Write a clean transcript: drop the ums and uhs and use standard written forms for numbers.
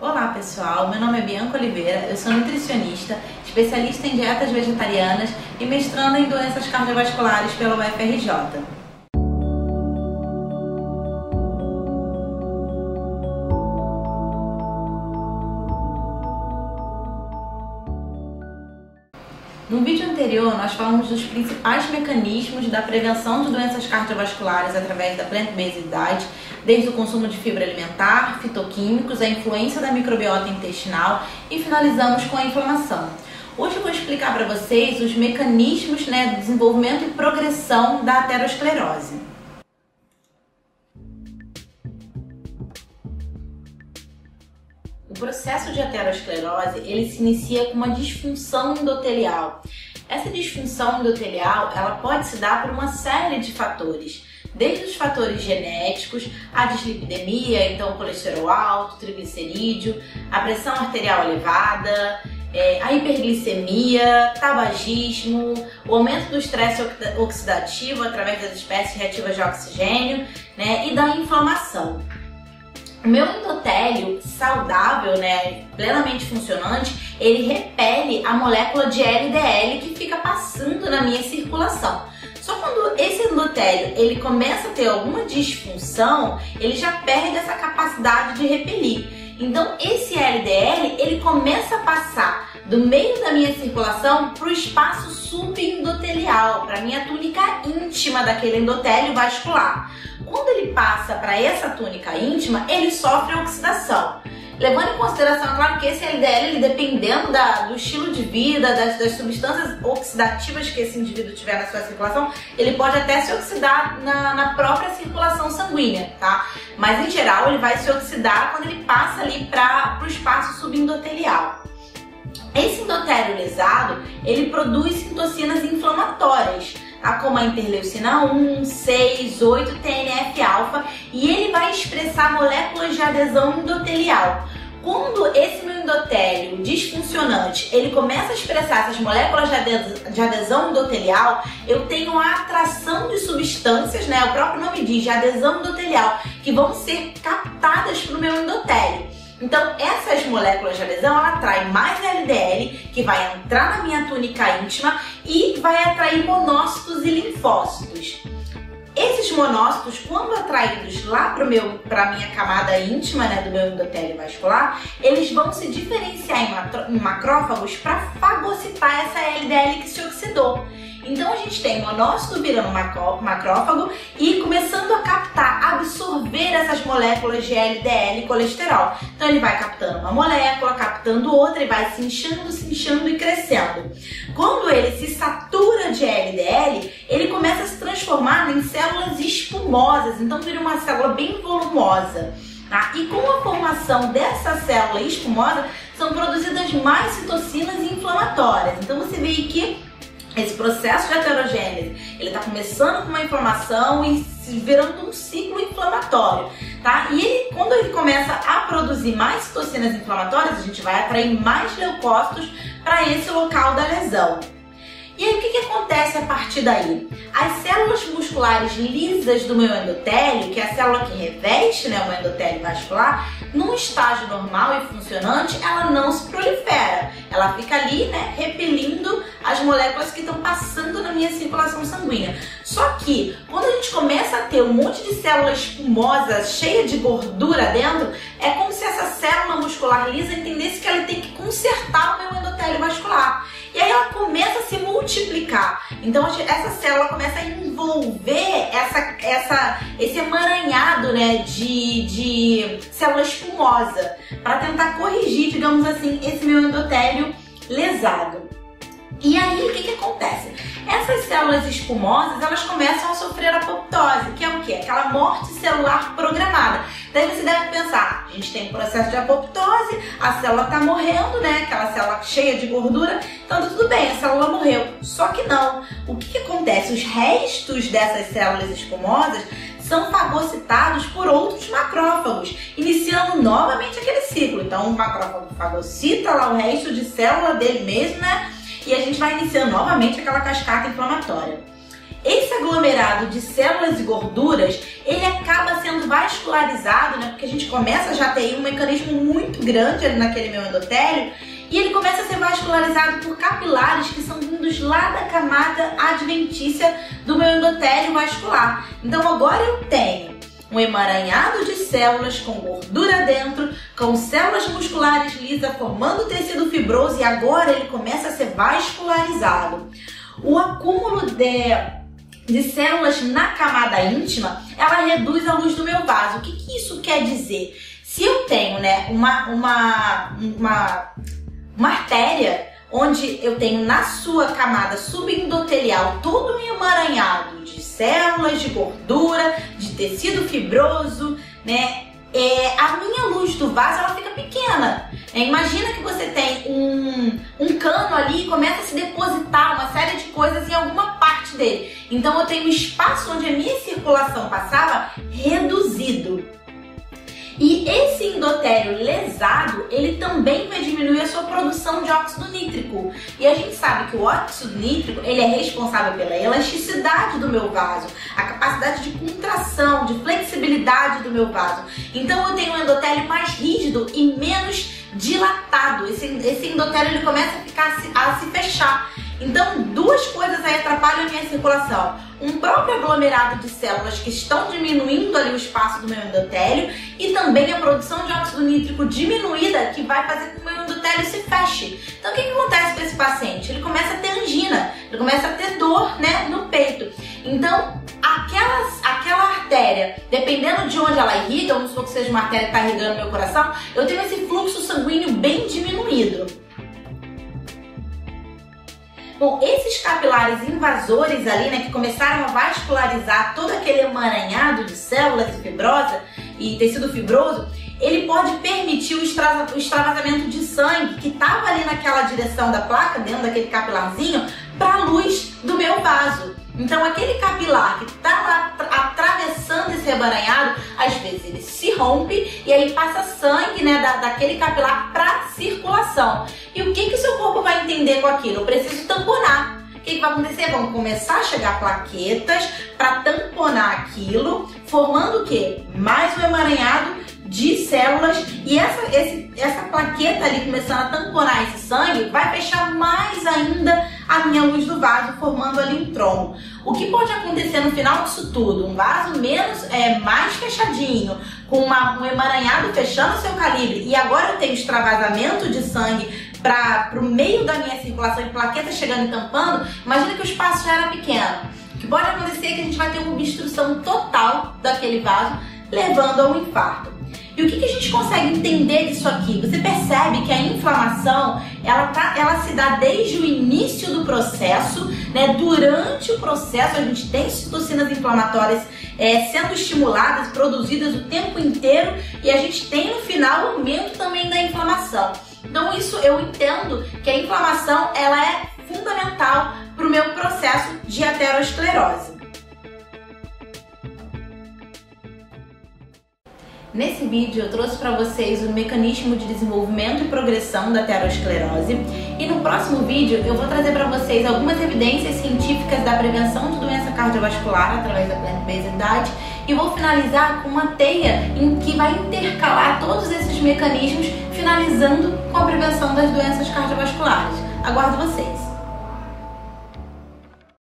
Olá pessoal, meu nome é Bianca Oliveira, eu sou nutricionista, especialista em dietas vegetarianas e mestranda em doenças cardiovasculares pela UFRJ. No vídeo anterior, nós falamos dos principais mecanismos da prevenção de doenças cardiovasculares através da plant-based diet, desde o consumo de fibra alimentar, fitoquímicos, a influência da microbiota intestinal e finalizamos com a inflamação. Hoje eu vou explicar para vocês os mecanismos do desenvolvimento e progressão da aterosclerose. O processo de aterosclerose, ele se inicia com uma disfunção endotelial. Essa disfunção endotelial, ela pode se dar por uma série de fatores, desde os fatores genéticos, a dislipidemia, então colesterol alto, triglicerídeo, a pressão arterial elevada, a hiperglicemia, tabagismo, o aumento do estresse oxidativo através das espécies reativas de oxigênio, e da inflamação. O meu endotélio saudável, plenamente funcionante, ele repele a molécula de LDL que fica passando na minha circulação. Só quando esse endotélio ele começa a ter alguma disfunção, ele já perde essa capacidade de repelir. Então esse LDL ele começa a passar do meio da minha circulação para o espaço subendotelial, para a minha túnica íntima daquele endotélio vascular. Quando ele passa para essa túnica íntima, ele sofre oxidação. Levando em consideração, é claro, que esse LDL, ele, dependendo do estilo de vida, das substâncias oxidativas que esse indivíduo tiver na sua circulação, ele pode até se oxidar na própria circulação sanguínea, tá? Mas, em geral, ele vai se oxidar quando ele passa ali para o espaço subendotelial. Esse endotélio lesado, ele produz citocinas inflamatórias, como a interleucina 1, 6, 8, TNF-alfa, e ele vai expressar moléculas de adesão endotelial. Quando esse meu endotélio disfuncionante ele começa a expressar essas moléculas de adesão endotelial, eu tenho a atração de substâncias, o próprio nome diz, de adesão endotelial, que vão ser captadas para o meu endotélio. Então, essas moléculas de adesão, ela atrai mais LDL, que vai entrar na minha túnica íntima e vai atrair monócitos e linfócitos. Esses monócitos, quando atraídos lá para a minha camada íntima, do meu endotélio vascular, eles vão se diferenciar em macrófagos para fagocitar essa LDL que se oxidou. Então a gente tem monócito virando macrófago e começando a captar, absorver essas moléculas de LDL e colesterol. Então ele vai captando uma molécula, captando outra e vai se inchando e crescendo. Quando ele se satura de LDL, ele começa a se transformar em células espumosas, então vira uma célula bem volumosa. E com a formação dessa célula espumosa, são produzidas mais citocinas inflamatórias. Então você vê que esse processo de aterogênese, ele está começando com uma inflamação e se virando um ciclo inflamatório, E quando ele começa a produzir mais citocinas inflamatórias, a gente vai atrair mais leucócitos para esse local da lesão. E aí, o que acontece a partir daí? As células musculares lisas do meu endotélio, que é a célula que reveste o meu endotélio vascular, num estágio normal e funcionante, ela não se prolifera. Ela fica ali, repelindo as moléculas que estão passando na minha circulação sanguínea. Só que, quando a gente começa a ter um monte de célula espumosa, cheia de gordura dentro, é como se essa célula muscular lisa entendesse que ela tem que consertar o meu endotélio vascular. E aí ela começa a se multiplicar. Então essa célula começa a envolver esse emaranhado de célula espumosa para tentar corrigir, digamos assim, esse meu endotélio lesado. E aí o que acontece? Essas células espumosas, elas começam a sofrer apoptose, que é o quê? Aquela morte celular programada. Daí você deve pensar, a gente tem um processo de apoptose, a célula está morrendo, aquela célula cheia de gordura, então tudo bem, a célula morreu. Só que não. O que acontece? Os restos dessas células espumosas são fagocitados por outros macrófagos, iniciando novamente aquele ciclo. Então o macrófago fagocita lá o resto de célula dele mesmo, e a gente vai iniciando novamente aquela cascata inflamatória. Esse aglomerado de células e gorduras, ele acaba sendo vascularizado, né? Porque a gente começa já a ter um mecanismo muito grande ali naquele meu endotélio, e ele começa a ser vascularizado por capilares que são vindos lá da camada adventícia do meu endotélio vascular. Então agora eu tenho um emaranhado de células com gordura dentro, com células musculares lisas formando tecido fibroso, e agora ele começa a ser vascularizado. O acúmulo de células na camada íntima, ela reduz a luz do meu vaso. O que isso quer dizer? Se eu tenho, né, uma artéria onde eu tenho na sua camada subendotelial todo um emaranhado de células, de gordura, de tecido fibroso, né, a minha luz do vaso ela fica pequena. Imagina que você tem um cano ali e começa a se depositar uma série de coisas em alguma parte dele. Então eu tenho um espaço onde a minha circulação passava reduzido. E esse endotélio lesado, ele também vai diminuir a sua produção de óxido nítrico. E a gente sabe que o óxido nítrico, ele é responsável pela elasticidade do meu vaso, a capacidade de contração, de flexibilidade do meu vaso. Então eu tenho um endotélio mais rígido e menos dilatado. Esse endotélio ele começa a se fechar. Então, duas coisas aí atrapalham a minha circulação. Um próprio aglomerado de células que estão diminuindo ali o espaço do meu endotélio, e também a produção de óxido nítrico diminuída, que vai fazer com que o meu endotélio se feche. Então, o que acontece com esse paciente? Ele começa a ter angina, ele começa a ter dor, né, no peito. Então, aquela artéria, dependendo de onde ela irriga, vamos supor que seja uma artéria que está irrigando meu coração, eu tenho esse fluxo sanguíneo bem diminuído. Bom, esses capilares invasores ali, né, que começaram a vascularizar todo aquele emaranhado de células e fibrosa e tecido fibroso, ele pode permitir o extravasamento de sangue que estava ali naquela direção da placa, dentro daquele capilarzinho, para a luz do meu vaso. Então aquele capilar que está lá atravessando esse emaranhado, às vezes ele se rompe e aí passa sangue, né, daquele capilar para circulação. E o que o seu corpo vai entender com aquilo? Eu preciso tamponar. O que vai acontecer? Vão começar a chegar plaquetas para tamponar aquilo, formando o quê? Mais um emaranhado de células, e essa plaqueta ali começando a tamponar esse sangue vai fechar mais ainda a minha luz do vaso, formando ali um trombo. O que pode acontecer no final disso tudo? Um vaso mais fechadinho, com um emaranhado fechando o seu calibre, e agora eu tenho extravasamento de sangue para o meio da minha circulação e plaqueta chegando e tampando. Imagina que o espaço já era pequeno. O que pode acontecer é que a gente vai ter uma obstrução total daquele vaso, levando a um infarto. E o que a gente consegue entender disso aqui? Você percebe que a inflamação, ela se dá desde o início do processo, né? Durante o processo a gente tem citocinas inflamatórias sendo estimuladas, produzidas o tempo inteiro, e a gente tem no final o aumento também da inflamação. Então isso eu entendo que a inflamação ela é fundamental para o meu processo de aterosclerose. Nesse vídeo eu trouxe para vocês o mecanismo de desenvolvimento e progressão da aterosclerose, e no próximo vídeo eu vou trazer para vocês algumas evidências científicas da prevenção de doença cardiovascular através da plant-based diet, e vou finalizar com uma teia em que vai intercalar todos esses mecanismos, finalizando com a prevenção das doenças cardiovasculares. Aguardo vocês!